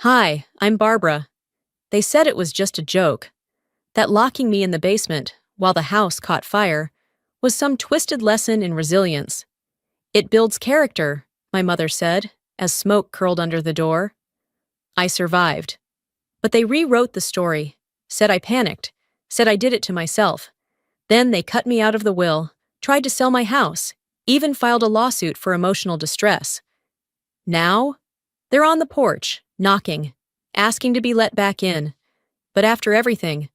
Hi, I'm Barbara. They said it was just a joke, that locking me in the basement while the house caught fire was some twisted lesson in resilience. It builds character, my mother said, as smoke curled under the door. I survived. But they rewrote the story, said I panicked, said I did it to myself. Then they cut me out of the will, tried to sell my house, even filed a lawsuit for emotional distress. Now, they're on the porch, knocking, asking to be let back in. But after everything,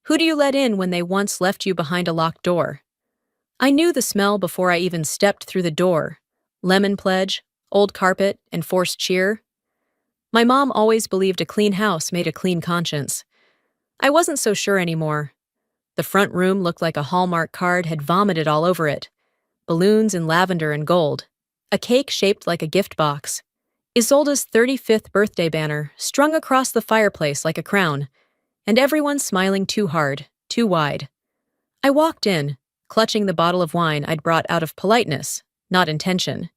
who do you let in when they once left you behind a locked door? I knew the smell before I even stepped through the door. Lemon pledge, old carpet, and forced cheer. My mom always believed a clean house made a clean conscience. I wasn't so sure anymore. The front room looked like a Hallmark card had vomited all over it. Balloons in lavender and gold. A cake shaped like a gift box. Isolde's 35th birthday banner strung across the fireplace like a crown. And everyone smiling too hard, too wide. I walked in, clutching the bottle of wine I'd brought out of politeness, not intention.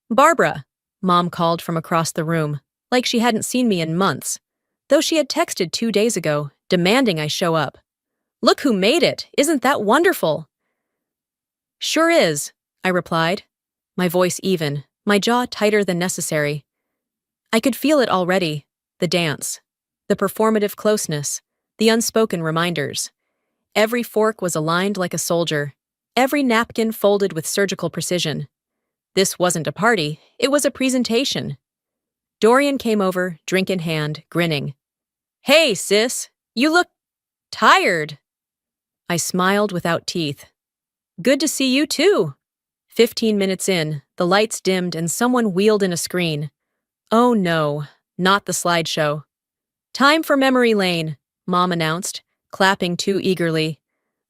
"Barbara," Mom called from across the room, like she hadn't seen me in months, though she had texted 2 days ago, demanding I show up. "Look who made it! Isn't that wonderful?" "Sure is," I replied, my voice even, my jaw tighter than necessary. I could feel it already, the dance, the performative closeness, the unspoken reminders. Every fork was aligned like a soldier, every napkin folded with surgical precision. This wasn't a party, it was a presentation. Dorian came over, drink in hand, grinning. "Hey, sis, you look tired." I smiled without teeth. "Good to see you too." 15 minutes in, the lights dimmed and someone wheeled in a screen. Oh no, not the slideshow. "Time for memory lane," Mom announced, clapping too eagerly.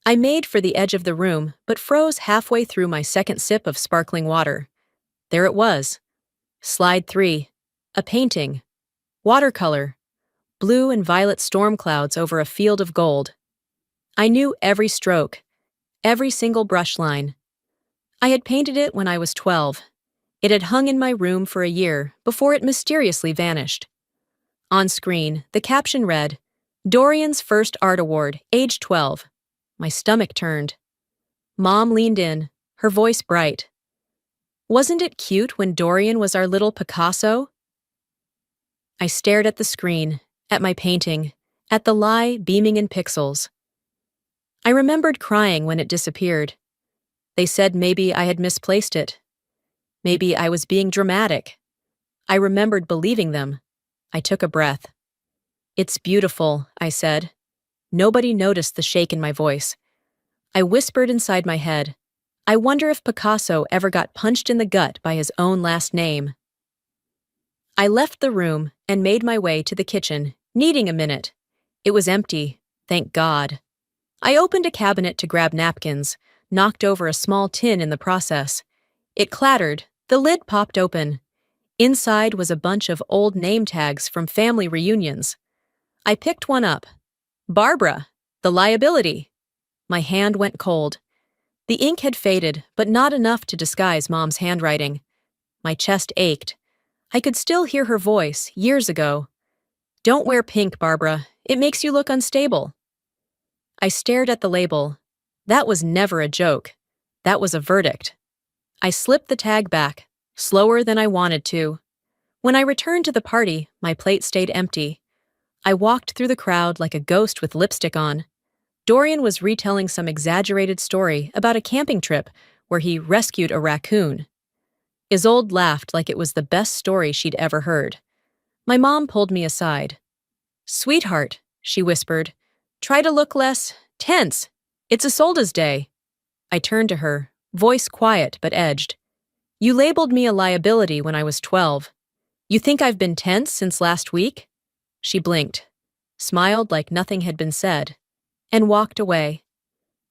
I made for the edge of the room, but froze halfway through my second sip of sparkling water. There it was. Slide 3. A painting. Watercolor. Blue and violet storm clouds over a field of gold. I knew every stroke, every single brush line. I had painted it when I was 12. It had hung in my room for a year before it mysteriously vanished. On screen, the caption read, "Dorian's first art award, age 12. My stomach turned. Mom leaned in, her voice bright. "Wasn't it cute when Dorian was our little Picasso?" I stared at the screen, at my painting, at the lie beaming in pixels. I remembered crying when it disappeared. They said maybe I had misplaced it. Maybe I was being dramatic. I remembered believing them. I took a breath. "It's beautiful," I said. Nobody noticed the shake in my voice. I whispered inside my head, I wonder if Picasso ever got punched in the gut by his own last name. I left the room and made my way to the kitchen, needing a minute. It was empty, thank God. I opened a cabinet to grab napkins, knocked over a small tin in the process. It clattered, the lid popped open. Inside was a bunch of old name tags from family reunions. I picked one up. "Barbara, the liability." My hand went cold. The ink had faded, but not enough to disguise Mom's handwriting. My chest ached. I could still hear her voice, years ago. "Don't wear pink, Barbara. It makes you look unstable." I stared at the label. That was never a joke. That was a verdict. I slipped the tag back, slower than I wanted to. When I returned to the party, my plate stayed empty. I walked through the crowd like a ghost with lipstick on. Dorian was retelling some exaggerated story about a camping trip where he rescued a raccoon. Isolde laughed like it was the best story she'd ever heard. My mom pulled me aside. "Sweetheart," she whispered, "try to look less tense. It's Isolde's day." I turned to her, voice quiet but edged. "You labeled me a liability when I was 12. You think I've been tense since last week?" She blinked, smiled like nothing had been said, and walked away.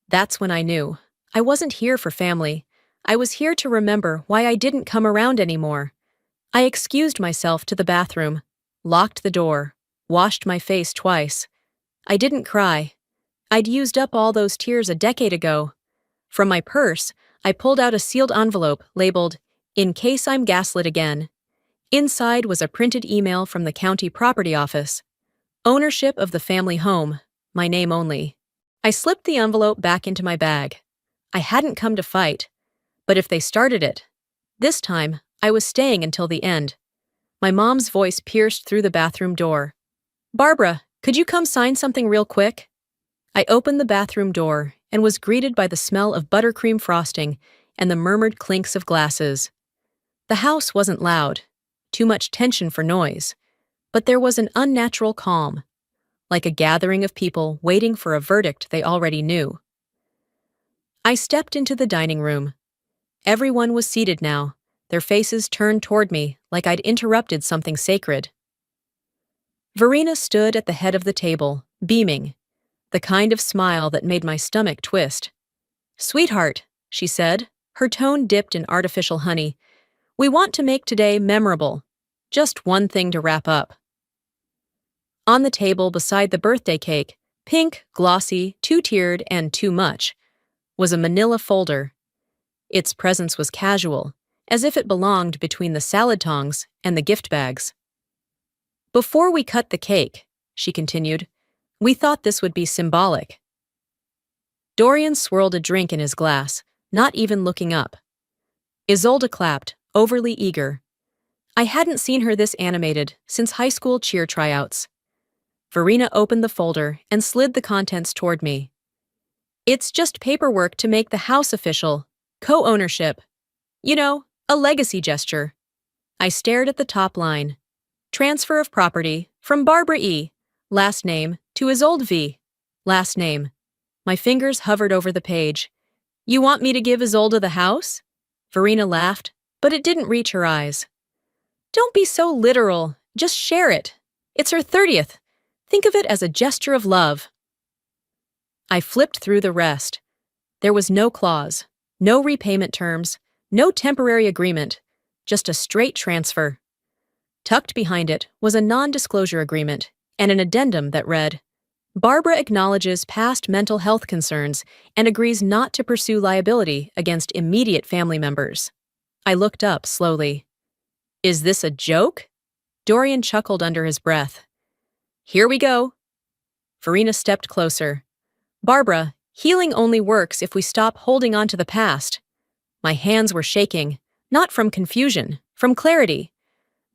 That's when I knew. I wasn't here for family. I was here to remember why I didn't come around anymore. I excused myself to the bathroom, locked the door, washed my face twice. I didn't cry. I'd used up all those tears a decade ago. From my purse, I pulled out a sealed envelope labeled, "In case I'm gaslit again." Inside was a printed email from the county property office. Ownership of the family home, my name only. I slipped the envelope back into my bag. I hadn't come to fight, but if they started it, this time I was staying until the end. My mom's voice pierced through the bathroom door. "Barbara, could you come sign something real quick?" I opened the bathroom door and was greeted by the smell of buttercream frosting and the murmured clinks of glasses. The house wasn't loud, too much tension for noise, but there was an unnatural calm, like a gathering of people waiting for a verdict they already knew. I stepped into the dining room. Everyone was seated now, their faces turned toward me like I'd interrupted something sacred. Verena stood at the head of the table, beaming, the kind of smile that made my stomach twist. "Sweetheart," she said, her tone dipped in artificial honey, "we want to make today memorable. Just one thing to wrap up." On the table beside the birthday cake, pink, glossy, two-tiered, and too much, was a manila folder. Its presence was casual, as if it belonged between the salad tongs and the gift bags. "Before we cut the cake," she continued, "we thought this would be symbolic." Dorian swirled a drink in his glass, not even looking up. Isolde clapped, overly eager. I hadn't seen her this animated since high school cheer tryouts. Verena opened the folder and slid the contents toward me. "It's just paperwork to make the house official. Co-ownership. You know, a legacy gesture." I stared at the top line. "Transfer of property from Barbara E., last name, to Isolde V., last name." My fingers hovered over the page. "You want me to give Isolde the house?" Verena laughed, but it didn't reach her eyes. "Don't be so literal. Just share it. It's her 30th. Think of it as a gesture of love." I flipped through the rest. There was no clause, no repayment terms, no temporary agreement, just a straight transfer. Tucked behind it was a non-disclosure agreement and an addendum that read, "Barbara acknowledges past mental health concerns and agrees not to pursue liability against immediate family members." I looked up slowly. "Is this a joke?" Dorian chuckled under his breath. "Here we go." Verena stepped closer. "Barbara, healing only works if we stop holding on to the past." My hands were shaking, not from confusion, from clarity.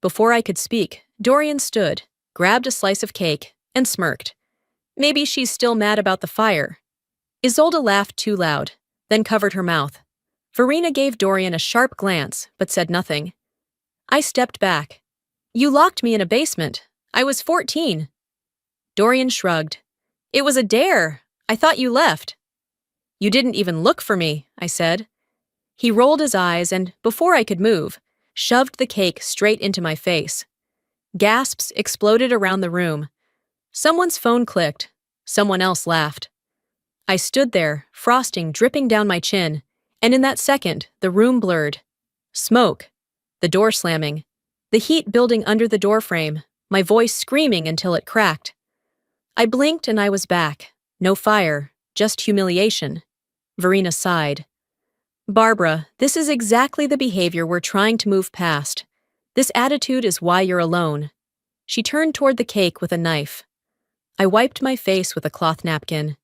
Before I could speak, Dorian stood, grabbed a slice of cake, and smirked. "Maybe she's still mad about the fire." Isolde laughed too loud, then covered her mouth. Verena gave Dorian a sharp glance, but said nothing. I stepped back. "You locked me in a basement. I was 14. Dorian shrugged. "It was a dare. I thought you left." "You didn't even look for me," I said. He rolled his eyes and, before I could move, shoved the cake straight into my face. Gasps exploded around the room. Someone's phone clicked. Someone else laughed. I stood there, frosting dripping down my chin, and in that second, the room blurred. Smoke. The door slamming. The heat building under the doorframe, my voice screaming until it cracked. I blinked and I was back. No fire, just humiliation. Verena sighed. "Barbara, this is exactly the behavior we're trying to move past. This attitude is why you're alone." She turned toward the cake with a knife. I wiped my face with a cloth napkin.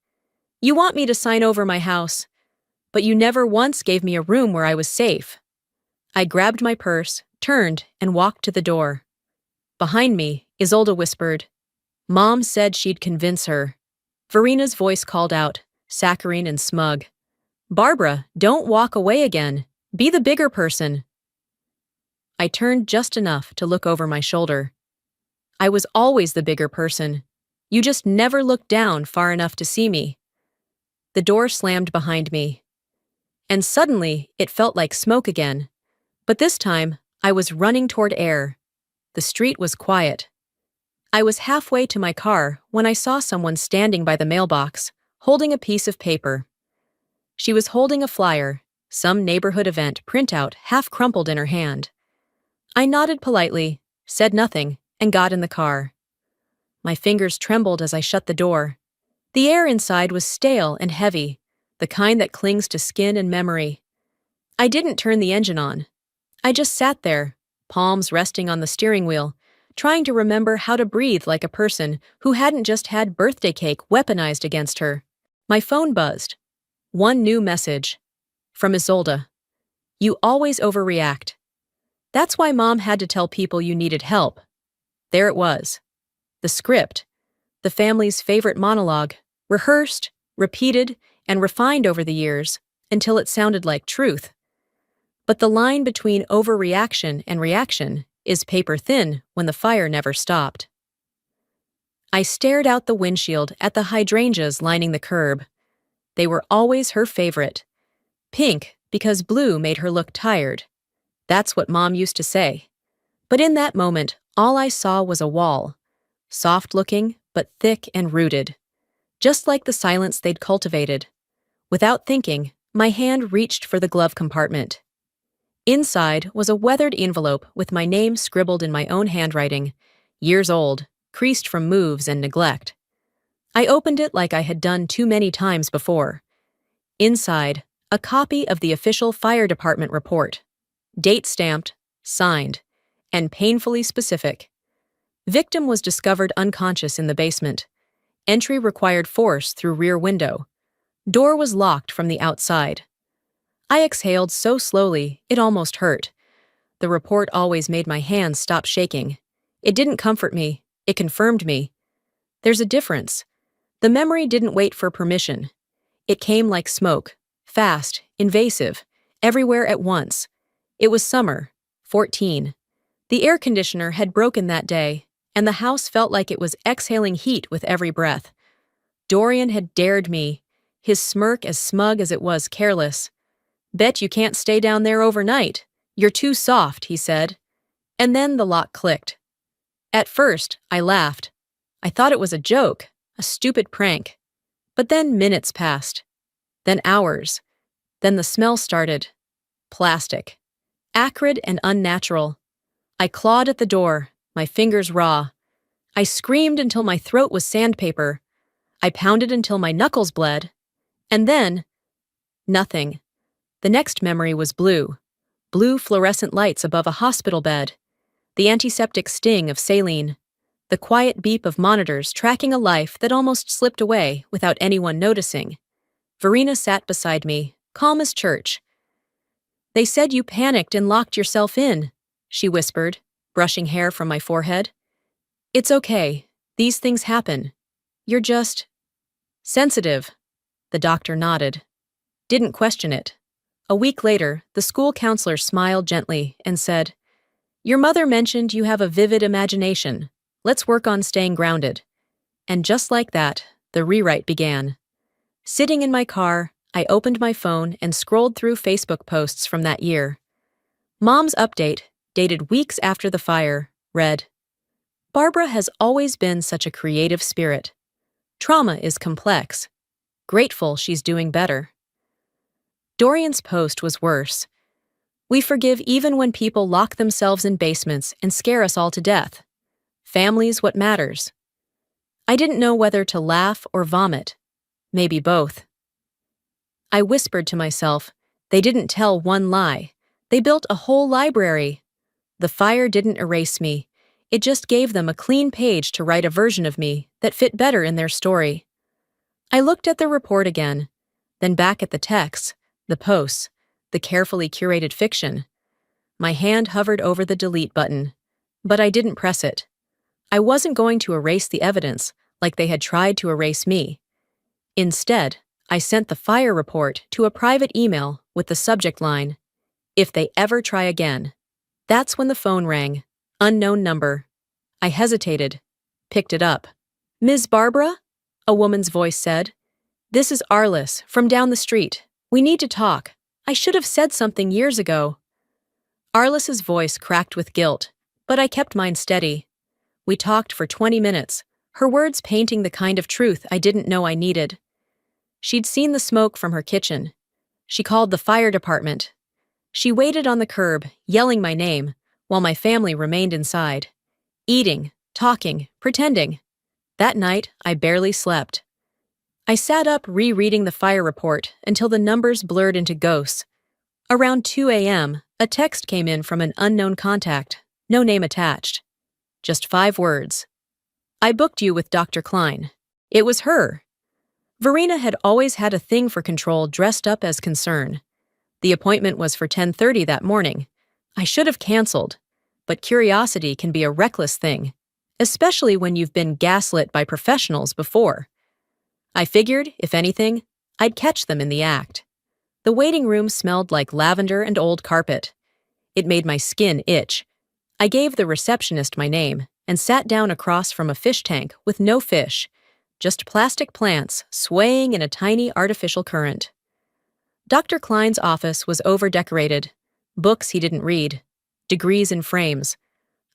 "You want me to sign over my house, but you never once gave me a room where I was safe." I grabbed my purse, turned, and walked to the door. Behind me, Isolde whispered, "Mom said she'd convince her." Verena's voice called out, saccharine and smug. "Barbara, don't walk away again. Be the bigger person." I turned just enough to look over my shoulder. I was always the bigger person. You just never looked down far enough to see me. The door slammed behind me. And suddenly, it felt like smoke again. But this time, I was running toward air. The street was quiet. I was halfway to my car when I saw someone standing by the mailbox, holding a piece of paper. She was holding a flyer, some neighborhood event printout half crumpled in her hand. I nodded politely, said nothing, and got in the car. My fingers trembled as I shut the door. The air inside was stale and heavy, the kind that clings to skin and memory. I didn't turn the engine on. I just sat there, palms resting on the steering wheel, trying to remember how to breathe like a person who hadn't just had birthday cake weaponized against her. My phone buzzed. One new message. From Isolde. You always overreact. That's why Mom had to tell people you needed help. There it was. The script. The family's favorite monologue, rehearsed, repeated, and refined over the years until it sounded like truth. But the line between overreaction and reaction is paper thin when the fire never stopped. I stared out the windshield at the hydrangeas lining the curb. They were always her favorite. Pink because blue made her look tired. That's what Mom used to say. But in that moment, all I saw was a wall. Soft-looking, but thick and rooted. Just like the silence they'd cultivated. Without thinking, my hand reached for the glove compartment. Inside was a weathered envelope with my name scribbled in my own handwriting, years old, creased from moves and neglect. I opened it like I had done too many times before. Inside, a copy of the official fire department report. Date-stamped, signed, and painfully specific. Victim was discovered unconscious in the basement. Entry required force through rear window. Door was locked from the outside. I exhaled so slowly, it almost hurt. The report always made my hands stop shaking. It didn't comfort me, it confirmed me. There's a difference. The memory didn't wait for permission. It came like smoke, fast, invasive, everywhere at once. It was summer, 14. The air conditioner had broken that day, and the house felt like it was exhaling heat with every breath. Dorian had dared me, his smirk as smug as it was careless. Bet you can't stay down there overnight. You're too soft, he said. And then the lock clicked. At first, I laughed. I thought it was a joke, a stupid prank. But then minutes passed. Then hours. Then the smell started. Plastic. Acrid and unnatural. I clawed at the door, my fingers raw. I screamed until my throat was sandpaper. I pounded until my knuckles bled. And then, nothing. The next memory was blue. Blue fluorescent lights above a hospital bed. The antiseptic sting of saline. The quiet beep of monitors tracking a life that almost slipped away without anyone noticing. Verena sat beside me, calm as church. They said you panicked and locked yourself in, she whispered, brushing hair from my forehead. It's okay. These things happen. You're just sensitive. The doctor nodded. Didn't question it. A week later, the school counselor smiled gently and said, Your mother mentioned you have a vivid imagination. Let's work on staying grounded. And just like that, the rewrite began. Sitting in my car, I opened my phone and scrolled through Facebook posts from that year. Mom's update, dated weeks after the fire, read, Barbara has always been such a creative spirit. Trauma is complex. Grateful she's doing better. Dorian's post was worse. We forgive even when people lock themselves in basements and scare us all to death. Family's what matters. I didn't know whether to laugh or vomit. Maybe both. I whispered to myself, they didn't tell one lie. They built a whole library. The fire didn't erase me. It just gave them a clean page to write a version of me that fit better in their story. I looked at the report again, then back at the texts, the posts, the carefully curated fiction. My hand hovered over the delete button, but I didn't press it. I wasn't going to erase the evidence like they had tried to erase me. Instead, I sent the fire report to a private email with the subject line, If they ever try again. That's when the phone rang. Unknown number. I hesitated, picked it up. Ms. Barbara? A woman's voice said. This is Arliss, from down the street. We need to talk. I should have said something years ago. Arliss's voice cracked with guilt, but I kept mine steady. We talked for 20 minutes, her words painting the kind of truth I didn't know I needed. She'd seen the smoke from her kitchen. She called the fire department. She waited on the curb, yelling my name, while my family remained inside. Eating, talking, pretending. That night, I barely slept. I sat up rereading the fire report until the numbers blurred into ghosts. Around 2 a.m., a text came in from an unknown contact, No name attached. Just 5 words. I booked you with Dr. Klein. It was her. Verena had always had a thing for control dressed up as concern. The appointment was for 10:30 that morning. I should have canceled, but curiosity can be a reckless thing, especially when you've been gaslit by professionals before. I figured, if anything, I'd catch them in the act. The waiting room smelled like lavender and old carpet. It made my skin itch. I gave the receptionist my name and sat down across from a fish tank with no fish, just plastic plants swaying in a tiny artificial current. Dr. Klein's office was over-decorated. Books he didn't read. Degrees in frames.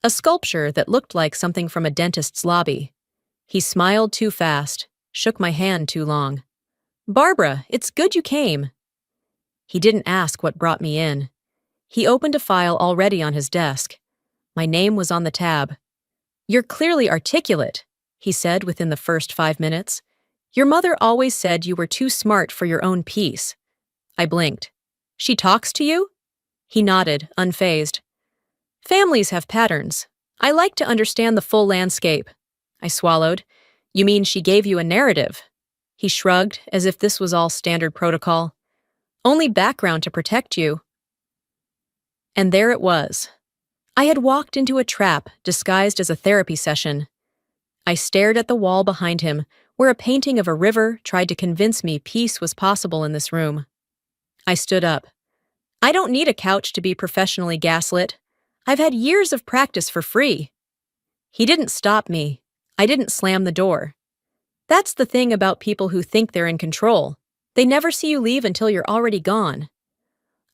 A sculpture that looked like something from a dentist's lobby. He smiled too fast, shook my hand too long. "Barbara, it's good you came." He didn't ask what brought me in. He opened a file already on his desk. My name was on the tab. "You're clearly articulate," he said within the first 5 minutes. "Your mother always said you were too smart for your own peace." I blinked. "She talks to you?" He nodded, unfazed. "Families have patterns. I like to understand the full landscape." I swallowed. "You mean she gave you a narrative?" He shrugged, as if this was all standard protocol. "Only background to protect you." And there it was. I had walked into a trap disguised as a therapy session. I stared at the wall behind him, where a painting of a river tried to convince me peace was possible in this room. I stood up. "I don't need a couch to be professionally gaslit. I've had years of practice for free." He didn't stop me. I didn't slam the door. That's the thing about people who think they're in control. They never see you leave until you're already gone.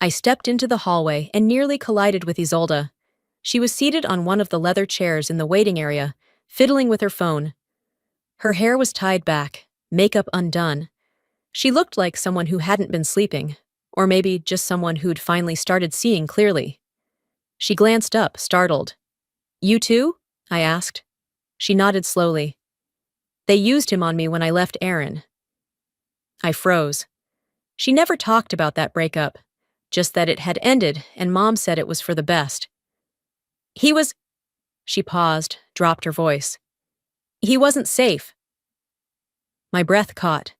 I stepped into the hallway and nearly collided with Isolde. She was seated on one of the leather chairs in the waiting area, fiddling with her phone. Her hair was tied back, makeup undone. She looked like someone who hadn't been sleeping, or maybe just someone who'd finally started seeing clearly. She glanced up, startled. "You too?" I asked. She nodded slowly. "They used him on me when I left Aaron." I froze. She never talked about that breakup, just that it had ended and Mom said it was for the best. "He was—" She paused, dropped her voice. "He wasn't safe." My breath caught.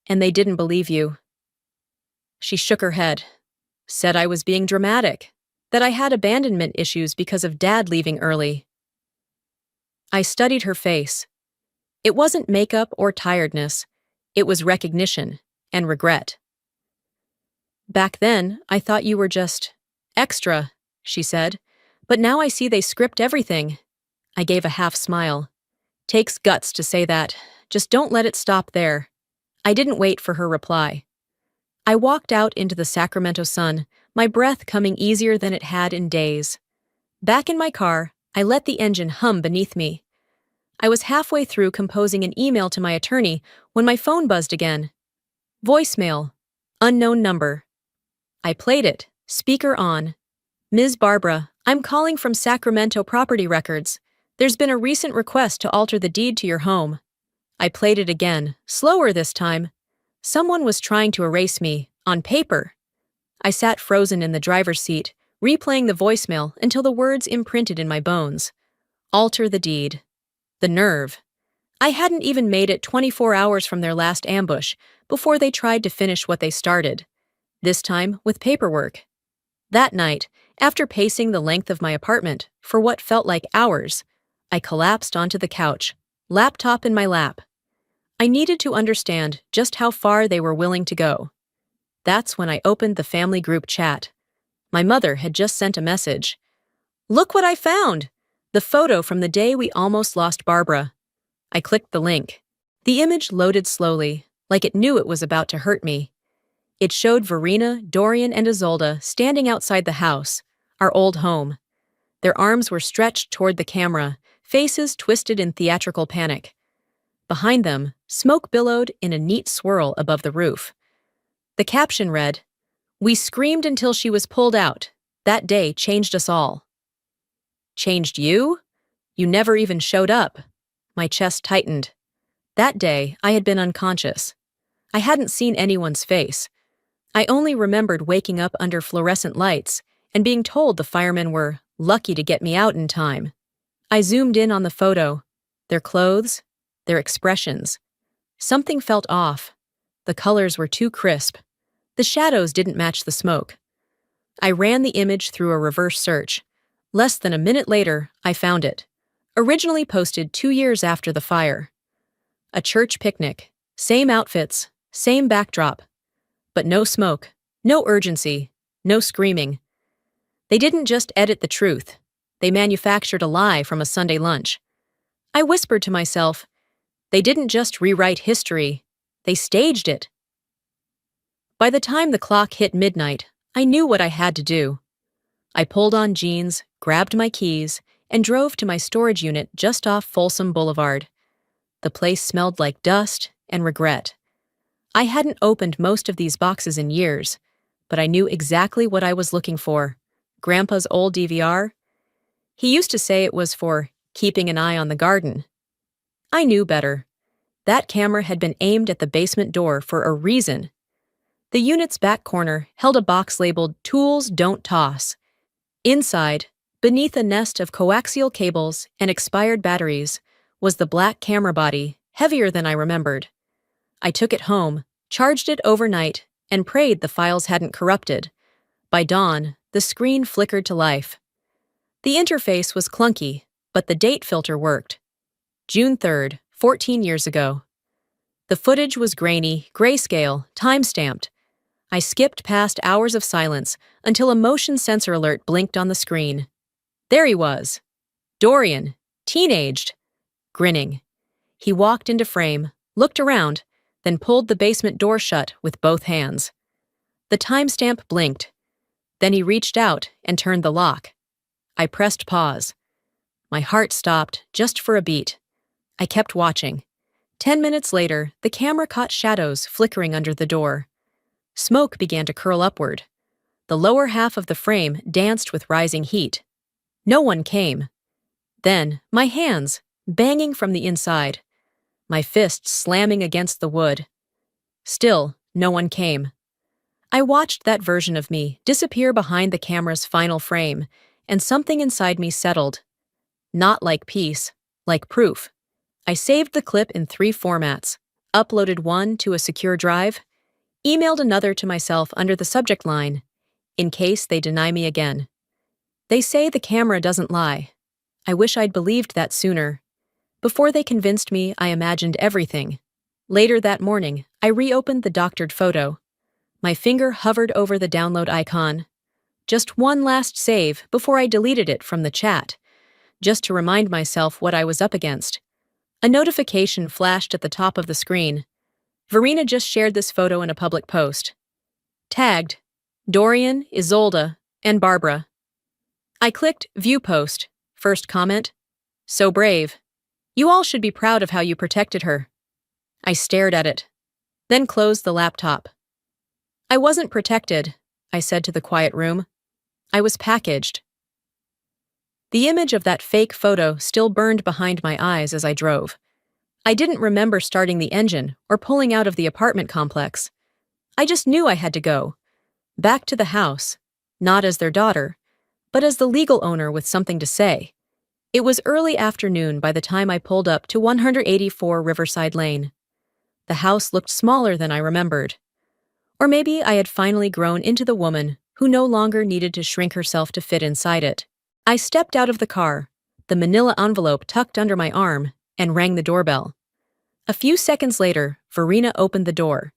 "And they didn't believe you." She shook her head, said I was being dramatic, that I had abandonment issues because of Dad leaving early. I studied her face. It wasn't makeup or tiredness. It was recognition and regret. "Back then, I thought you were just extra," she said, "but now I see they script everything." I gave a half smile. "Takes guts to say that. Just don't let it stop there." I didn't wait for her reply. I walked out into the Sacramento sun, my breath coming easier than it had in days. Back in my car, I let the engine hum beneath me. I was halfway through composing an email to my attorney when my phone buzzed again. Voicemail. Unknown number. I played it, speaker on. "Ms. Barbara, I'm calling from Sacramento Property Records. There's been a recent request to alter the deed to your home." I played it again, slower this time. Someone was trying to erase me, on paper. I sat frozen in the driver's seat, replaying the voicemail until the words imprinted in my bones. Alter the deed. The nerve. I hadn't even made it 24 hours from their last ambush before they tried to finish what they started, this time with paperwork. That night, after pacing the length of my apartment for what felt like hours, I collapsed onto the couch, laptop in my lap. I needed to understand just how far they were willing to go. That's when I opened the family group chat. My mother had just sent a message. "Look what I found! The photo from the day we almost lost Barbara." I clicked the link. The image loaded slowly, like it knew it was about to hurt me. It showed Verena, Dorian, and Isolde standing outside the house, our old home. Their arms were stretched toward the camera, faces twisted in theatrical panic. Behind them, smoke billowed in a neat swirl above the roof. The caption read, "We screamed until she was pulled out. That day changed us all." Changed you? You never even showed up. My chest tightened. That day, I had been unconscious. I hadn't seen anyone's face. I only remembered waking up under fluorescent lights and being told the firemen were Lucky to get me out in time. I zoomed in on the photo. Their clothes, their expressions. Something felt off. The colors were too crisp. The shadows didn't match the smoke. I ran the image through a reverse search. Less than a minute later, I found it. Originally posted 2 years after the fire. A church picnic. Same outfits, same backdrop. But no smoke, no urgency, no screaming. They didn't just edit the truth. They manufactured a lie from a Sunday lunch. I whispered to myself, they didn't just rewrite history, they staged it. By the time the clock hit midnight, I knew what I had to do. I pulled on jeans, grabbed my keys, and drove to my storage unit just off Folsom Boulevard. The place smelled like dust and regret. I hadn't opened most of these boxes in years, but I knew exactly what I was looking for. Grandpa's old DVR? He used to say it was for keeping an eye on the garden. I knew better. That camera had been aimed at the basement door for a reason. The unit's back corner held a box labeled "Tools Don't Toss." Inside, beneath a nest of coaxial cables and expired batteries, was the black camera body, heavier than I remembered. I took it home, charged it overnight, and prayed the files hadn't corrupted. By dawn, the screen flickered to life. The interface was clunky, but the date filter worked. June 3rd, 14 years ago. The footage was grainy, grayscale, time-stamped. I skipped past hours of silence until a motion sensor alert blinked on the screen. There he was. Dorian, teenaged, grinning. He walked into frame, looked around, then pulled the basement door shut with both hands. The timestamp blinked. Then he reached out and turned the lock. I pressed pause. My heart stopped just for a beat. I kept watching. 10 minutes later, the camera caught shadows flickering under the door. Smoke began to curl upward. The lower half of the frame danced with rising heat. No one came. Then, my hands, banging from the inside. My fists slamming against the wood. Still, no one came. I watched that version of me disappear behind the camera's final frame, and something inside me settled. Not like peace, like proof. I saved the clip in 3 formats, uploaded one to a secure drive, emailed another to myself under the subject line, in case they deny me again. They say the camera doesn't lie. I wish I'd believed that sooner. Before they convinced me, I imagined everything. Later that morning, I reopened the doctored photo. My finger hovered over the download icon. Just one last save before I deleted it from the chat, just to remind myself what I was up against. A notification flashed at the top of the screen. Verena just shared this photo in a public post. Tagged, Dorian, Isolde, and Barbara. I clicked View Post. First comment, so brave. You all should be proud of how you protected her. I stared at it, then closed the laptop. I wasn't protected, I said to the quiet room. I was packaged. The image of that fake photo still burned behind my eyes as I drove. I didn't remember starting the engine or pulling out of the apartment complex. I just knew I had to go. Back to the house, not as their daughter, but as the legal owner with something to say. It was early afternoon by the time I pulled up to 184 Riverside Lane. The house looked smaller than I remembered. Or maybe I had finally grown into the woman who no longer needed to shrink herself to fit inside it. I stepped out of the car, the manila envelope tucked under my arm, and rang the doorbell. A few seconds later, Verena opened the door.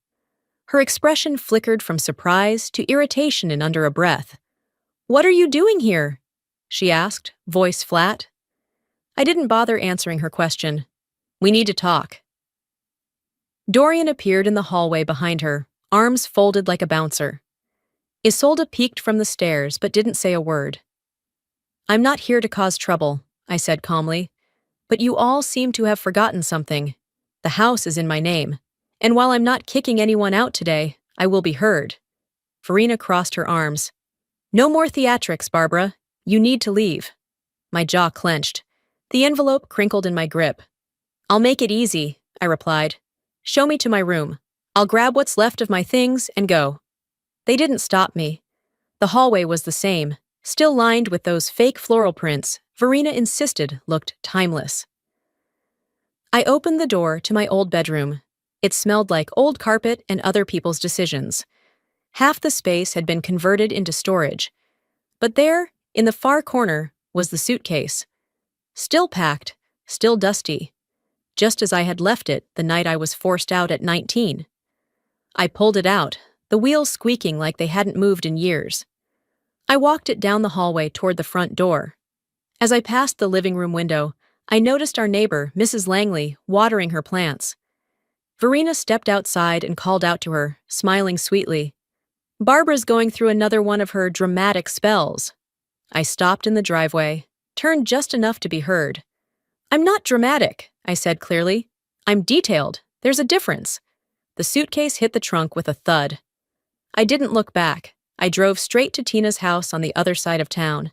Her expression flickered from surprise to irritation and under a breath. "What are you doing here?" she asked, voice flat. I didn't bother answering her question. "We need to talk." Dorian appeared in the hallway behind her, arms folded like a bouncer. Isolde peeked from the stairs but didn't say a word. "I'm not here to cause trouble," I said calmly, "but you all seem to have forgotten something. The house is in my name, and while I'm not kicking anyone out today, I will be heard." Verena crossed her arms. "No more theatrics, Barbara. You need to leave." My jaw clenched. The envelope crinkled in my grip. "I'll make it easy," I replied. "Show me to my room. I'll grab what's left of my things and go." They didn't stop me. The hallway was the same, still lined with those fake floral prints Verena insisted looked timeless. I opened the door to my old bedroom. It smelled like old carpet and other people's decisions. Half the space had been converted into storage. But there, in the far corner, was the suitcase. Still packed, still dusty, just as I had left it the night I was forced out at 19. I pulled it out, the wheels squeaking like they hadn't moved in years. I walked it down the hallway toward the front door. As I passed the living room window, I noticed our neighbor, Mrs. Langley, watering her plants. Verena stepped outside and called out to her, smiling sweetly. "Barbara's going through another one of her dramatic spells." I stopped in the driveway, turned just enough to be heard. "I'm not dramatic," I said clearly. "I'm detailed. There's a difference." The suitcase hit the trunk with a thud. I didn't look back. I drove straight to Tina's house on the other side of town.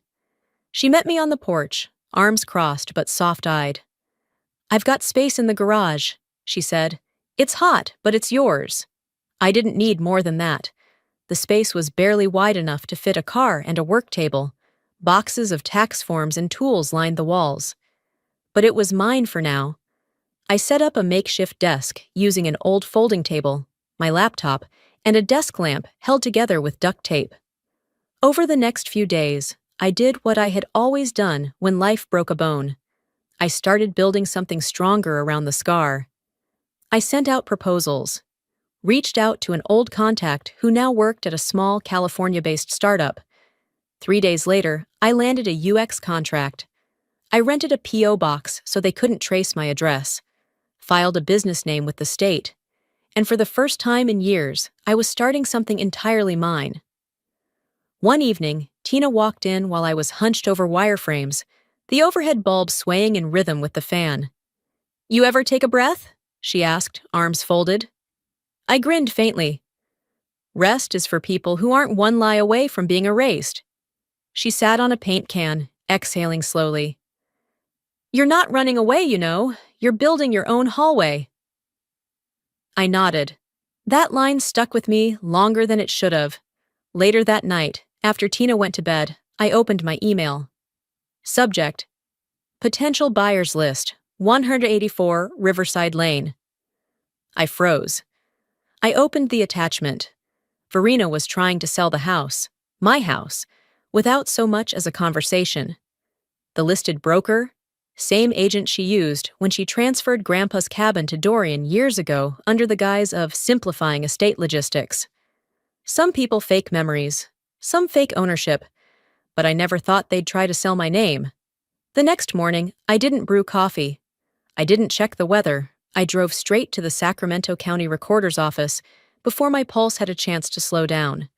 She met me on the porch, arms crossed but soft-eyed. "I've got space in the garage," she said. "It's hot, but it's yours." I didn't need more than that. The space was barely wide enough to fit a car and a work table. Boxes of tax forms and tools lined the walls. But it was mine for now. I set up a makeshift desk using an old folding table, my laptop, and a desk lamp held together with duct tape. Over the next few days, I did what I had always done when life broke a bone. I started building something stronger around the scar. I sent out proposals, reached out to an old contact who now worked at a small California-based startup. 3 days later, I landed a UX contract. I rented a P.O. box so they couldn't trace my address, filed a business name with the state, and for the first time in years, I was starting something entirely mine. One evening, Tina walked in while I was hunched over wireframes, the overhead bulb swaying in rhythm with the fan. "You ever take a breath?" she asked, arms folded. I grinned faintly. "Rest is for people who aren't one lie away from being erased." She sat on a paint can, exhaling slowly. "You're not running away, you know. You're building your own hallway." I nodded. That line stuck with me longer than it should have. Later that night, after Tina went to bed, I opened my email. Subject: Potential buyers list, 184 Riverside Lane. I froze. I opened the attachment. Verena was trying to sell the house, my house, without so much as a conversation. The listed broker? Same agent she used when she transferred Grandpa's cabin to Dorian years ago under the guise of simplifying estate logistics. Some people fake memories, some fake ownership, but I never thought they'd try to sell my name. The next morning, I didn't brew coffee. I didn't check the weather. I drove straight to the Sacramento County Recorder's office before my pulse had a chance to slow down.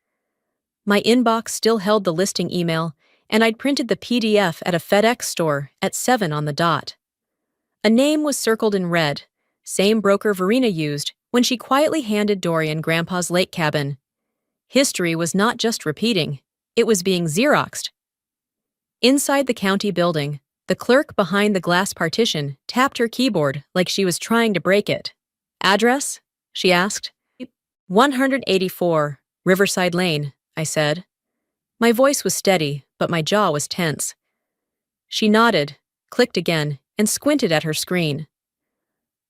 My inbox still held the listing email, and I'd printed the PDF at a FedEx store at 7 on the dot. A name was circled in red, same broker Verena used when she quietly handed Dorian Grandpa's lake cabin. History was not just repeating, it was being Xeroxed. Inside the county building, the clerk behind the glass partition tapped her keyboard like she was trying to break it. "Address?" she asked. 184 Riverside Lane, I said. My voice was steady, but my jaw was tense. She nodded, clicked again, and squinted at her screen.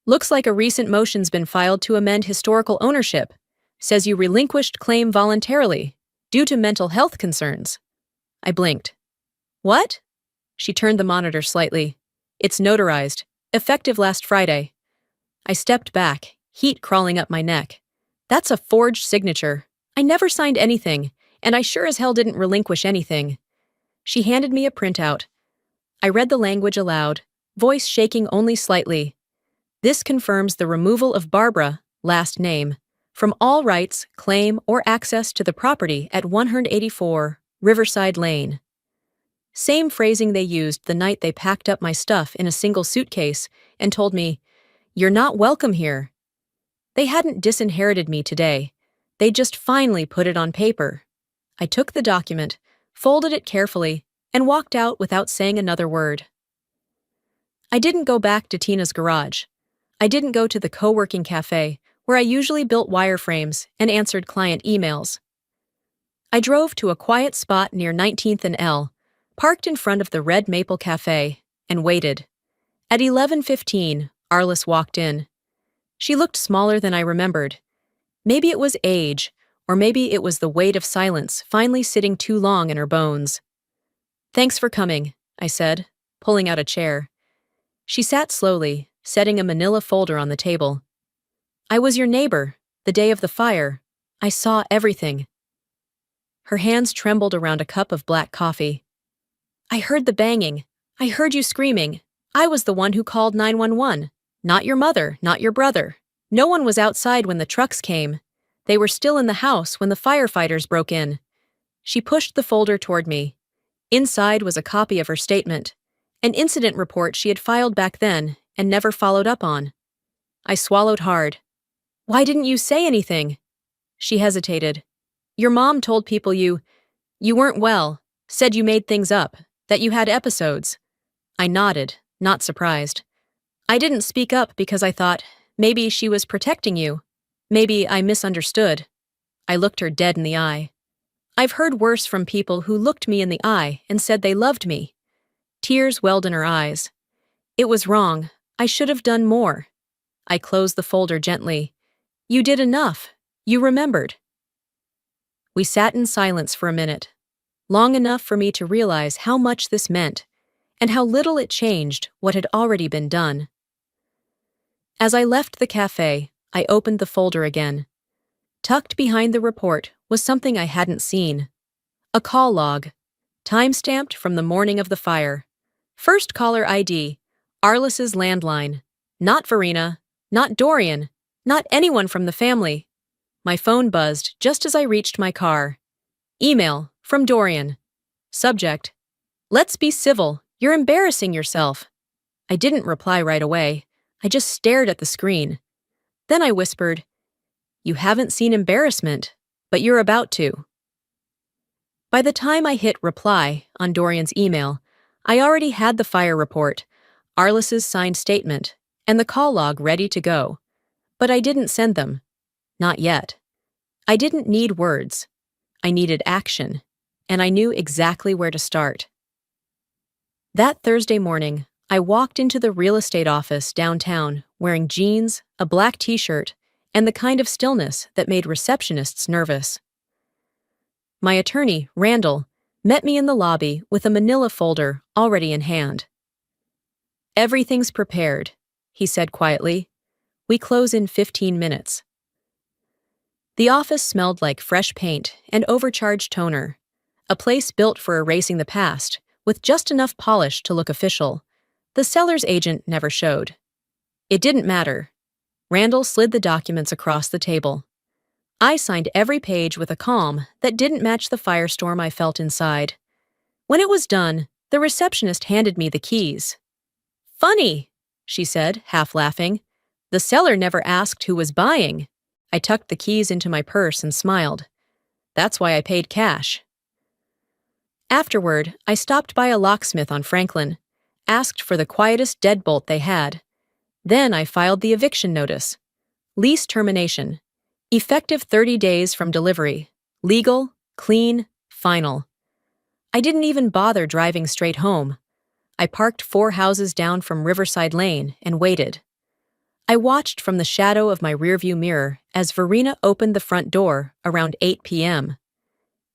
"Looks like a recent motion's been filed to amend historical ownership. Says you relinquished claim voluntarily, due to mental health concerns." I blinked. "What?" She turned the monitor slightly. "It's notarized, effective last Friday." I stepped back, heat crawling up my neck. That's a forged signature. I never signed anything, and I sure as hell didn't relinquish anything. She handed me a printout. I read the language aloud, voice shaking only slightly. "This confirms the removal of Barbara, last name, from all rights, claim, or access to the property at 184 Riverside Lane." Same phrasing they used the night they packed up my stuff in a single suitcase and told me, "You're not welcome here." They hadn't disinherited me today. They just finally put it on paper. I took the document, folded it carefully, and walked out without saying another word. I didn't go back to Tina's garage. I didn't go to the co-working cafe where I usually built wireframes and answered client emails. I drove to a quiet spot near 19th and L, parked in front of the Red Maple Cafe, and waited. At 11:15, Arliss walked in. She looked smaller than I remembered. Maybe it was age, or maybe it was the weight of silence finally sitting too long in her bones. "Thanks for coming," I said, pulling out a chair. She sat slowly, setting a manila folder on the table. "I was your neighbor, the day of the fire. I saw everything." Her hands trembled around a cup of black coffee. "I heard the banging. I heard you screaming. I was the one who called 911. Not your mother, not your brother. No one was outside when the trucks came. They were still in the house when the firefighters broke in." She pushed the folder toward me. Inside was a copy of her statement, an incident report she had filed back then and never followed up on. I swallowed hard. "Why didn't you say anything?" She hesitated. "Your mom told people you weren't well, said you made things up, that you had episodes." I nodded, not surprised. "I didn't speak up because I thought, maybe she was protecting you. Maybe I misunderstood." I looked her dead in the eye. "I've heard worse from people who looked me in the eye and said they loved me." Tears welled in her eyes. "It was wrong. I should have done more." I closed the folder gently. "You did enough. You remembered." We sat in silence for a minute, long enough for me to realize how much this meant, and how little it changed what had already been done. As I left the cafe, I opened the folder again. Tucked behind the report was something I hadn't seen. A call log, time-stamped from the morning of the fire. First caller ID, Arliss's landline. Not Verena, not Dorian, not anyone from the family. My phone buzzed just as I reached my car. Email, from Dorian. Subject, "Let's be civil, you're embarrassing yourself." I didn't reply right away. I just stared at the screen. Then I whispered, "You haven't seen embarrassment, but you're about to." By the time I hit reply on Dorian's email, I already had the fire report, Arliss's signed statement, and the call log ready to go. But I didn't send them. Not yet. I didn't need words. I needed action, and I knew exactly where to start. That Thursday morning, I walked into the real estate office downtown wearing jeans, a black t-shirt, and the kind of stillness that made receptionists nervous. My attorney, Randall, met me in the lobby with a manila folder already in hand. "Everything's prepared," he said quietly. "We close in 15 minutes." The office smelled like fresh paint and overcharged toner, a place built for erasing the past, with just enough polish to look official. The seller's agent never showed. It didn't matter. Randall slid the documents across the table. I signed every page with a calm that didn't match the firestorm I felt inside. When it was done, the receptionist handed me the keys. "Funny," she said, half laughing. "The seller never asked who was buying." I tucked the keys into my purse and smiled. "That's why I paid cash." Afterward, I stopped by a locksmith on Franklin, asked for the quietest deadbolt they had. Then I filed the eviction notice. Lease termination. Effective 30 days from delivery. Legal, clean, final. I didn't even bother driving straight home. I parked 4 houses down from Riverside Lane and waited. I watched from the shadow of my rearview mirror as Verena opened the front door around 8 p.m.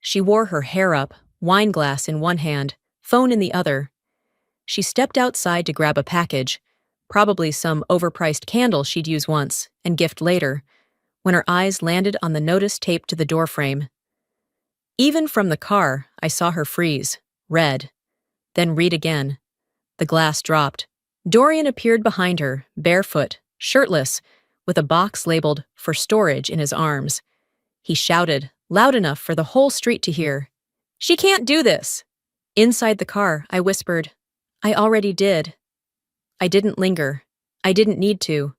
She wore her hair up, wine glass in one hand, phone in the other. She stepped outside to grab a package, probably some overpriced candle she'd use once and gift later, when her eyes landed on the notice taped to the doorframe. Even from the car, I saw her freeze, read, then read again. The glass dropped. Dorian appeared behind her, barefoot, shirtless, with a box labeled "for storage" in his arms. He shouted, loud enough for the whole street to hear, "She can't do this!" Inside the car, I whispered, "I already did." I didn't linger. I didn't need to.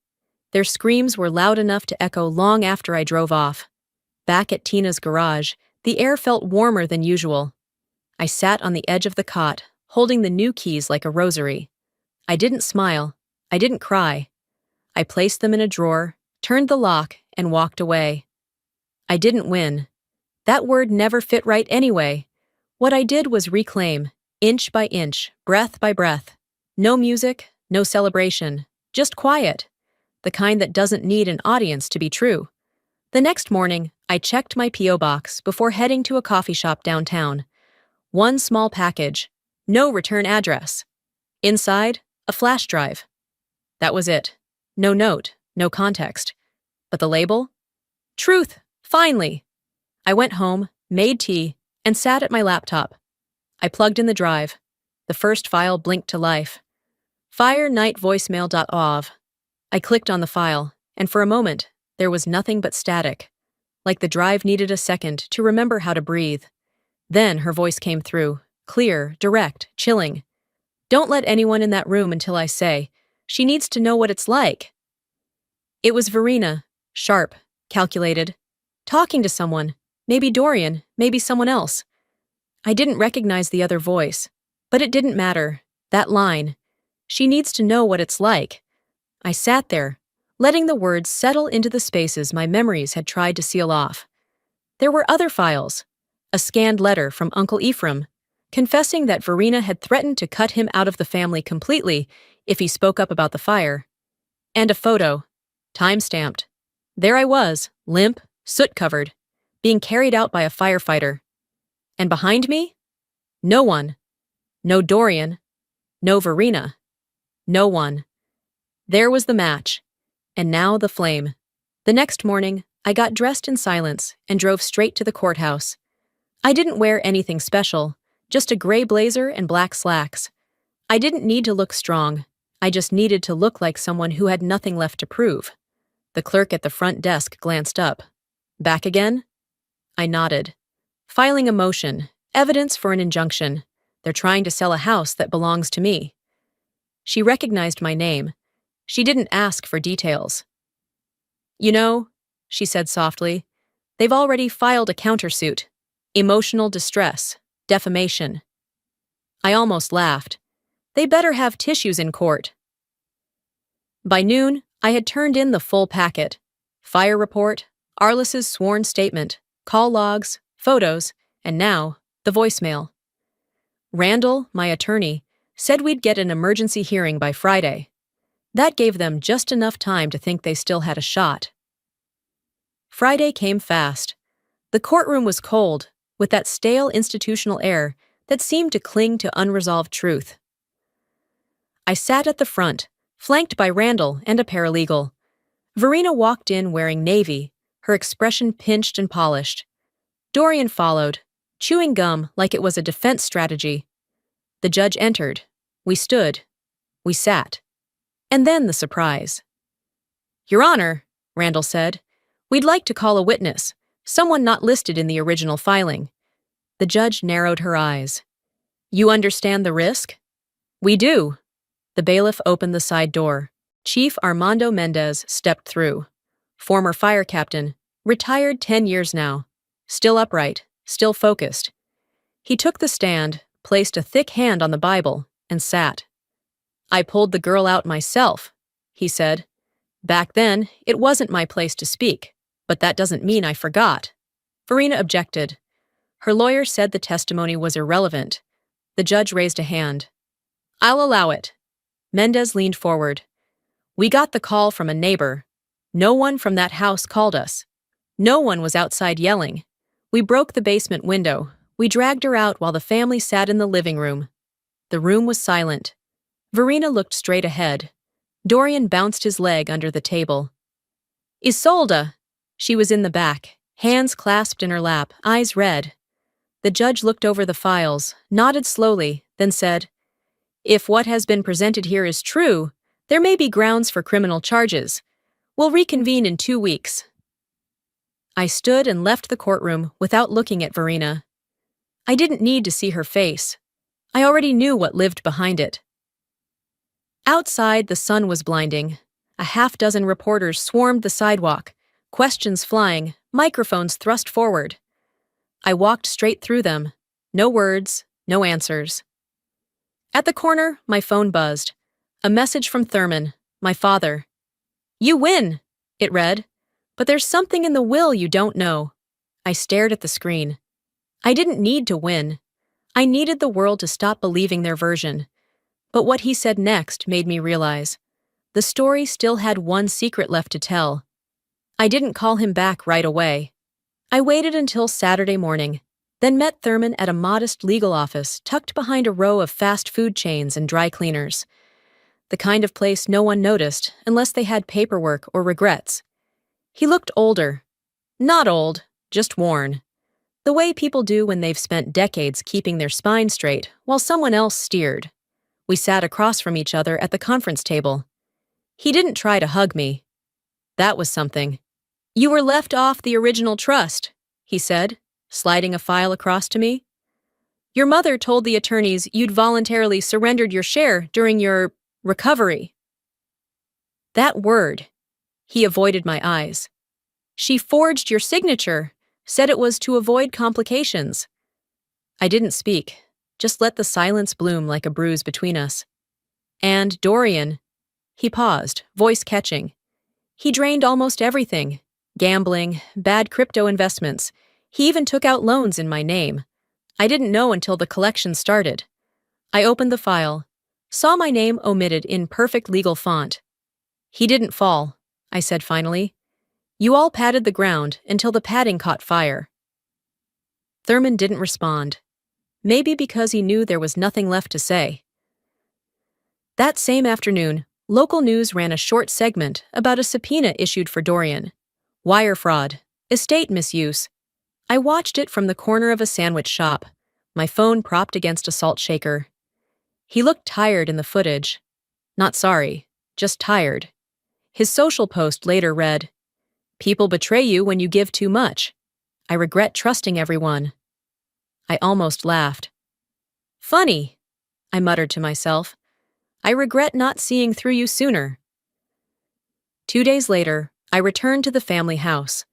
Their screams were loud enough to echo long after I drove off. Back at Tina's garage, the air felt warmer than usual. I sat on the edge of the cot, holding the new keys like a rosary. I didn't smile. I didn't cry. I placed them in a drawer, turned the lock, and walked away. I didn't win, That word never fit right anyway. What I did was reclaim, inch by inch, breath by breath. No music, no celebration, just quiet. The kind that doesn't need an audience to be true. The next morning, I checked my P.O. box before heading to a coffee shop downtown. One small package, no return address. Inside, a flash drive. That was it. No note, no context. But the label? Truth, finally! I went home, made tea, and sat at my laptop. I plugged in the drive. The first file blinked to life. firenightvoicemail.ov. I clicked on the file, and for a moment, there was nothing but static. Like the drive needed a second to remember how to breathe. Then her voice came through, clear, direct, chilling. Don't let anyone in that room until I say. She needs to know what it's like. It was Verena, sharp, calculated, talking to someone, maybe Dorian, maybe someone else. I didn't recognize the other voice, but it didn't matter. That line, she needs to know what it's like. I sat there, letting the words settle into the spaces my memories had tried to seal off. There were other files. A scanned letter from Uncle Ephraim, confessing that Verena had threatened to cut him out of the family completely if he spoke up about the fire. And a photo, time-stamped. There I was, limp, soot-covered, being carried out by a firefighter. And behind me? No one. No Dorian. No Verena. No one. There was the match. And now the flame. The next morning, I got dressed in silence and drove straight to the courthouse. I didn't wear anything special, just a gray blazer and black slacks. I didn't need to look strong. I just needed to look like someone who had nothing left to prove. The clerk at the front desk glanced up. Back again? I nodded. Filing a motion, evidence for an injunction. They're trying to sell a house that belongs to me. She recognized my name. She didn't ask for details. You know, she said softly, they've already filed a countersuit. Emotional distress, defamation. I almost laughed. They better have tissues in court. By noon, I had turned in the full packet. Fire report, Arliss's sworn statement, call logs, photos, and now, the voicemail. Randall, my attorney, said we'd get an emergency hearing by Friday. That gave them just enough time to think they still had a shot. Friday came fast. The courtroom was cold, with that stale institutional air that seemed to cling to unresolved truth. I sat at the front, flanked by Randall and a paralegal. Verena walked in wearing navy, her expression pinched and polished. Dorian followed, chewing gum like it was a defense strategy. The judge entered. We stood. We sat. And then the surprise. Your Honor, Randall said, we'd like to call a witness, someone not listed in the original filing. The judge narrowed her eyes. You understand the risk? We do. The bailiff opened the side door. Chief Armando Mendez stepped through. Former fire captain, retired 10 years now. Still upright, still focused. He took the stand, placed a thick hand on the Bible, and sat. I pulled the girl out myself, he said. Back then, it wasn't my place to speak, but that doesn't mean I forgot. Verena objected. Her lawyer said the testimony was irrelevant. The judge raised a hand. I'll allow it. Mendez leaned forward. We got the call from a neighbor. No one from that house called us. No one was outside yelling. We broke the basement window. We dragged her out while the family sat in the living room. The room was silent. Verena looked straight ahead. Dorian bounced his leg under the table. Isolde! She was in the back, hands clasped in her lap, eyes red. The judge looked over the files, nodded slowly, then said, If what has been presented here is true, there may be grounds for criminal charges. We'll reconvene in 2 weeks. I stood and left the courtroom without looking at Verena. I didn't need to see her face. I already knew what lived behind it. Outside, the sun was blinding. A half-dozen reporters swarmed the sidewalk, questions flying, microphones thrust forward. I walked straight through them. No words, no answers. At the corner, my phone buzzed. A message from Thurman, my father. You win, it read. But there's something in the will you don't know. I stared at the screen. I didn't need to win. I needed the world to stop believing their version. But what he said next made me realize the story still had one secret left to tell. I didn't call him back right away. I waited until Saturday morning, then met Thurman at a modest legal office tucked behind a row of fast food chains and dry cleaners. The kind of place no one noticed unless they had paperwork or regrets. He looked older. Not old, just worn. The way people do when they've spent decades keeping their spine straight while someone else steered. We sat across from each other at the conference table. He didn't try to hug me. That was something. "You were left off the original trust," he said, sliding a file across to me. "Your mother told the attorneys you'd voluntarily surrendered your share during your recovery." That word. He avoided my eyes. "She forged your signature, said it was to avoid complications." I didn't speak, just let the silence bloom like a bruise between us. "And Dorian," he paused, voice catching. "He drained almost everything. Gambling, bad crypto investments. He even took out loans in my name. I didn't know until the collection started." I opened the file, saw my name omitted in perfect legal font. "He didn't fall," I said finally. "You all padded the ground until the padding caught fire." Thurman didn't respond. Maybe because he knew there was nothing left to say. That same afternoon, local news ran a short segment about a subpoena issued for Dorian. Wire fraud, estate misuse. I watched it from the corner of a sandwich shop, my phone propped against a salt shaker. He looked tired in the footage. Not sorry, just tired. His social post later read, "People betray you when you give too much. I regret trusting everyone." I almost laughed. "Funny," I muttered to myself. "I regret not seeing through you sooner." 2 days later, I returned to the family house.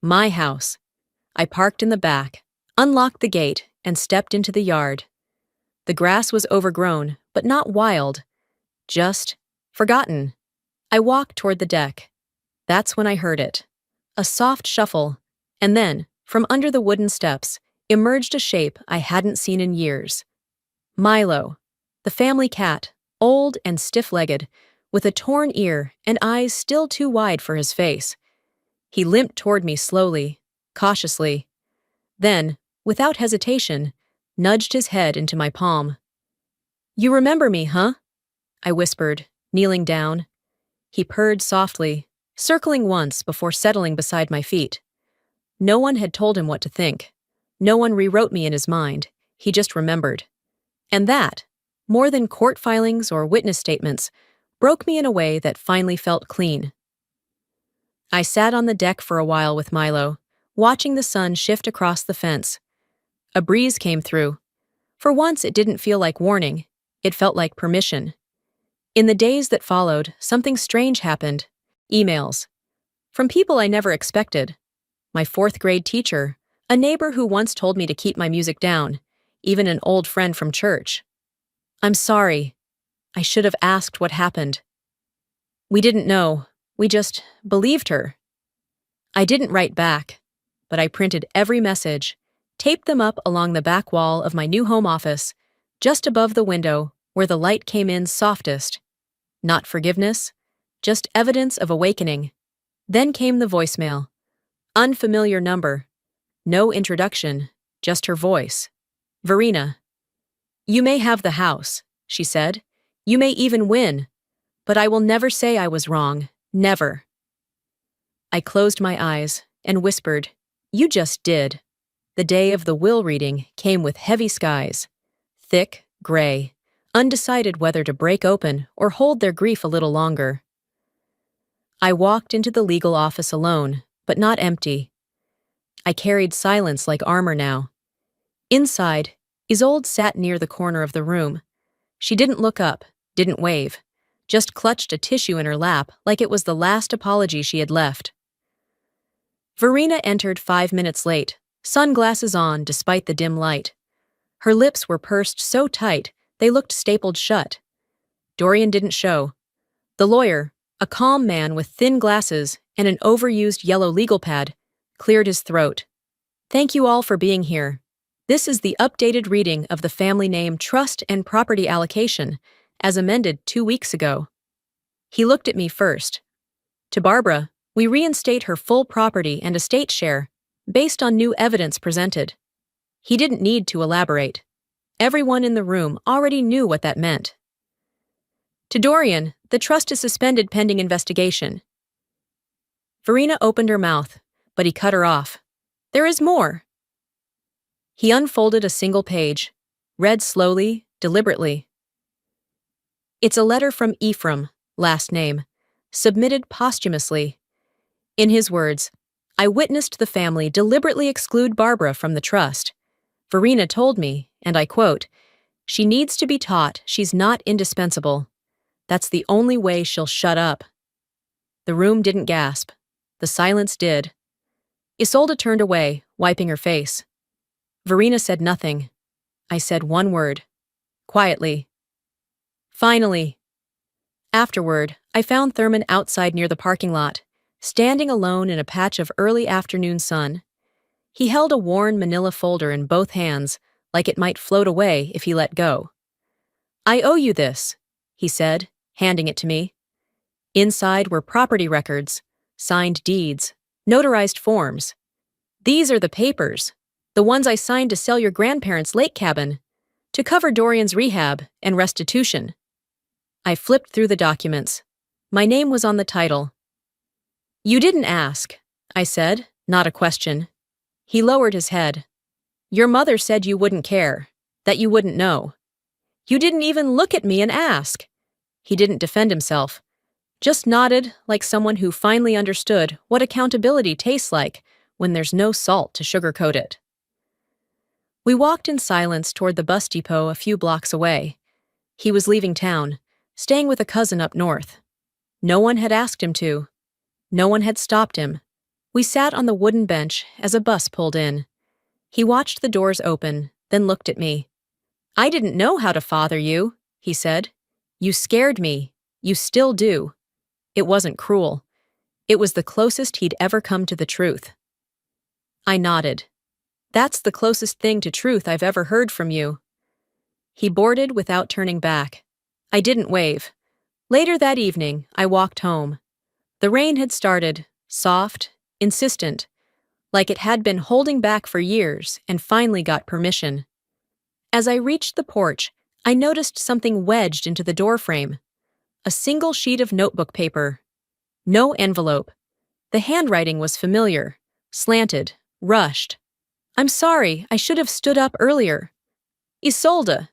My house. I parked in the back, unlocked the gate, and stepped into the yard. The grass was overgrown, but not wild. Just forgotten. I walked toward the deck. That's when I heard it. A soft shuffle, and then, from under the wooden steps, emerged a shape I hadn't seen in years. Milo, the family cat, old and stiff-legged, with a torn ear and eyes still too wide for his face. He limped toward me slowly, cautiously. Then, without hesitation, nudged his head into my palm. "You remember me, huh?" I whispered, kneeling down. He purred softly, circling once before settling beside my feet. No one had told him what to think. No one rewrote me in his mind. He just remembered. And that, more than court filings or witness statements, broke me in a way that finally felt clean. I sat on the deck for a while with Milo, watching the sun shift across the fence. A breeze came through. For once, it didn't feel like warning. It felt like permission. In the days that followed, something strange happened. Emails. From people I never expected. My fourth-grade teacher, a neighbor who once told me to keep my music down, even an old friend from church. "I'm sorry. I should have asked what happened." "We didn't know. We just believed her." I didn't write back, but I printed every message, taped them up along the back wall of my new home office, just above the window where the light came in softest. Not forgiveness, just evidence of awakening. Then came the voicemail. Unfamiliar number. No introduction, just her voice. "Verena. You may have the house," she said. "You may even win. But I will never say I was wrong. Never." I closed my eyes and whispered, "You just did." The day of the will reading came with heavy skies. Thick, gray, undecided whether to break open or hold their grief a little longer. I walked into the legal office alone, but not empty. I carried silence like armor now. Inside, Isolde sat near the corner of the room. She didn't look up, didn't wave, just clutched a tissue in her lap like it was the last apology she had left. Verena entered 5 minutes late, sunglasses on despite the dim light. Her lips were pursed so tight they looked stapled shut. Dorian didn't show. The lawyer, a calm man with thin glasses and an overused yellow legal pad, cleared his throat. Thank you all for being here. This is the updated reading of the family name trust and property allocation, as amended 2 weeks ago. He looked at me first. To Barbara, we reinstate her full property and estate share, based on new evidence presented. He didn't need to elaborate. Everyone in the room already knew what that meant. To Dorian, the trust is suspended pending investigation. Verena opened her mouth, but he cut her off. There is more. He unfolded a single page, read slowly, deliberately. It's a letter from Ephraim, last name, submitted posthumously. In his words, I witnessed the family deliberately exclude Barbara from the trust. Verena told me, and I quote, she needs to be taught she's not indispensable. That's the only way she'll shut up. The room didn't gasp. The silence did. Isolde turned away, wiping her face. Verena said nothing. I said one word. Quietly. Finally. Afterward, I found Thurman outside near the parking lot, standing alone in a patch of early afternoon sun. He held a worn manila folder in both hands, like it might float away if he let go. I owe you this, he said, handing it to me. Inside were property records, signed deeds, notarized forms. These are the papers, the ones I signed to sell your grandparents' lake cabin, to cover Dorian's rehab and restitution. I flipped through the documents. My name was on the title. You didn't ask, I said, not a question. He lowered his head. Your mother said you wouldn't care, that you wouldn't know. You didn't even look at me and ask. He didn't defend himself, just nodded like someone who finally understood what accountability tastes like when there's no salt to sugarcoat it. We walked in silence toward the bus depot a few blocks away. He was leaving town, staying with a cousin up north. No one had asked him to. No one had stopped him. We sat on the wooden bench as a bus pulled in. He watched the doors open, then looked at me. I didn't know how to father you, he said. You scared me. You still do. It wasn't cruel. It was the closest he'd ever come to the truth. I nodded. That's the closest thing to truth I've ever heard from you. He boarded without turning back. I didn't wave. Later that evening, I walked home. The rain had started, soft, insistent, like it had been holding back for years and finally got permission. As I reached the porch, I noticed something wedged into the doorframe. A single sheet of notebook paper. No envelope. The handwriting was familiar, slanted, rushed. I'm sorry, I should have stood up earlier. Isolde.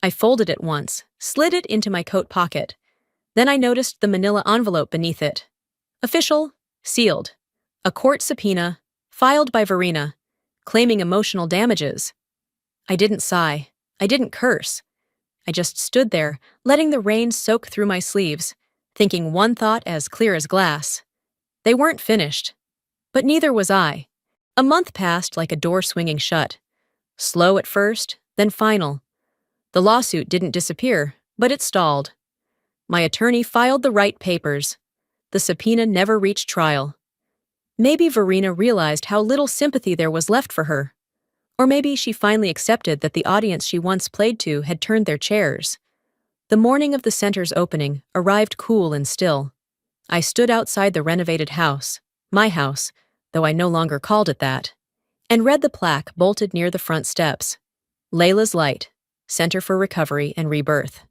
I folded it once, slid it into my coat pocket. Then I noticed the manila envelope beneath it. Official, sealed. A court subpoena, filed by Verena, claiming emotional damages. I didn't sigh. I didn't curse. I just stood there, letting the rain soak through my sleeves, thinking one thought as clear as glass. They weren't finished. But neither was I. A month passed like a door swinging shut. Slow at first, then final. The lawsuit didn't disappear, but it stalled. My attorney filed the right papers. The subpoena never reached trial. Maybe Verena realized how little sympathy there was left for her. Or maybe she finally accepted that the audience she once played to had turned their chairs. The morning of the center's opening arrived cool and still. I stood outside the renovated house, my house, though I no longer called it that, and read the plaque bolted near the front steps. Layla's Light, Center for Recovery and Rebirth.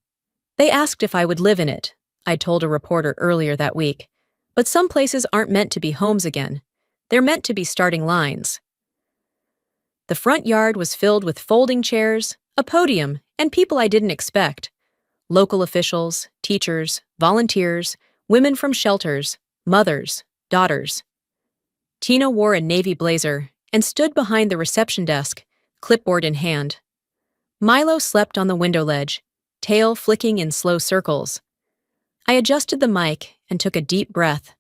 They asked if I would live in it, I told a reporter earlier that week. But some places aren't meant to be homes again. They're meant to be starting lines. The front yard was filled with folding chairs, a podium, and people I didn't expect. Local officials, teachers, volunteers, women from shelters, mothers, daughters. Tina wore a navy blazer and stood behind the reception desk, clipboard in hand. Milo slept on the window ledge, tail flicking in slow circles. I adjusted the mic and took a deep breath.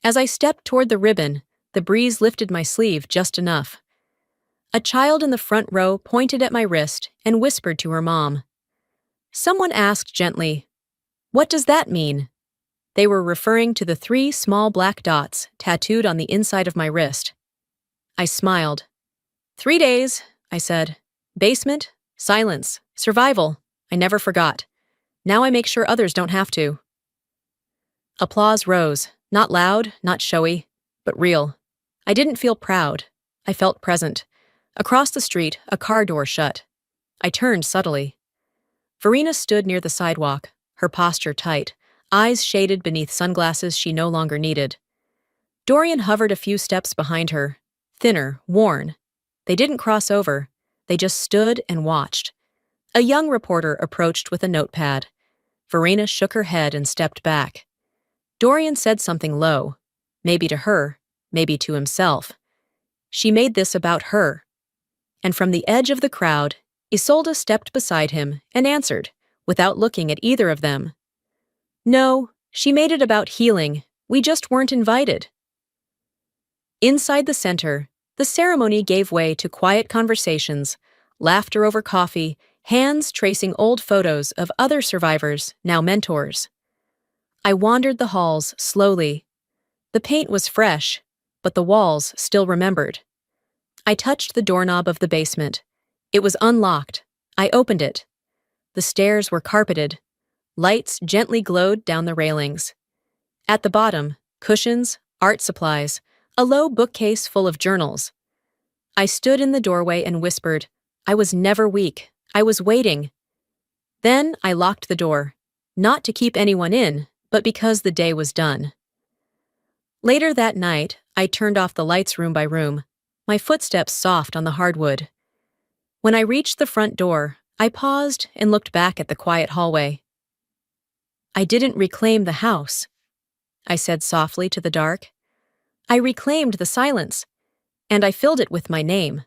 As I stepped toward the ribbon, the breeze lifted my sleeve just enough. A child in the front row pointed at my wrist and whispered to her mom. Someone asked gently, "What does that mean?" They were referring to the 3 small black dots tattooed on the inside of my wrist. I smiled. 3 days, I said. Basement, silence, survival. I never forgot. Now I make sure others don't have to. Applause rose, not loud, not showy, but real. I didn't feel proud. I felt present. Across the street, a car door shut. I turned subtly. Verena stood near the sidewalk, her posture tight, eyes shaded beneath sunglasses she no longer needed. Dorian hovered a few steps behind her, thinner, worn. They didn't cross over. They just stood and watched. A young reporter approached with a notepad. Verena shook her head and stepped back. Dorian said something low, maybe to her, maybe to himself. She made this about her. And from the edge of the crowd, Isolde stepped beside him and answered, without looking at either of them. No, she made it about healing. We just weren't invited. Inside the center, the ceremony gave way to quiet conversations, laughter over coffee, hands tracing old photos of other survivors, now mentors. I wandered the halls slowly. The paint was fresh, but the walls still remembered. I touched the doorknob of the basement. It was unlocked. I opened it. The stairs were carpeted. Lights gently glowed down the railings. At the bottom, cushions, art supplies, a low bookcase full of journals. I stood in the doorway and whispered, I was never weak. I was waiting. Then I locked the door, not to keep anyone in, but because the day was done. Later that night, I turned off the lights room by room, my footsteps soft on the hardwood. When I reached the front door, I paused and looked back at the quiet hallway. I didn't reclaim the house, I said softly to the dark. I reclaimed the silence, and I filled it with my name.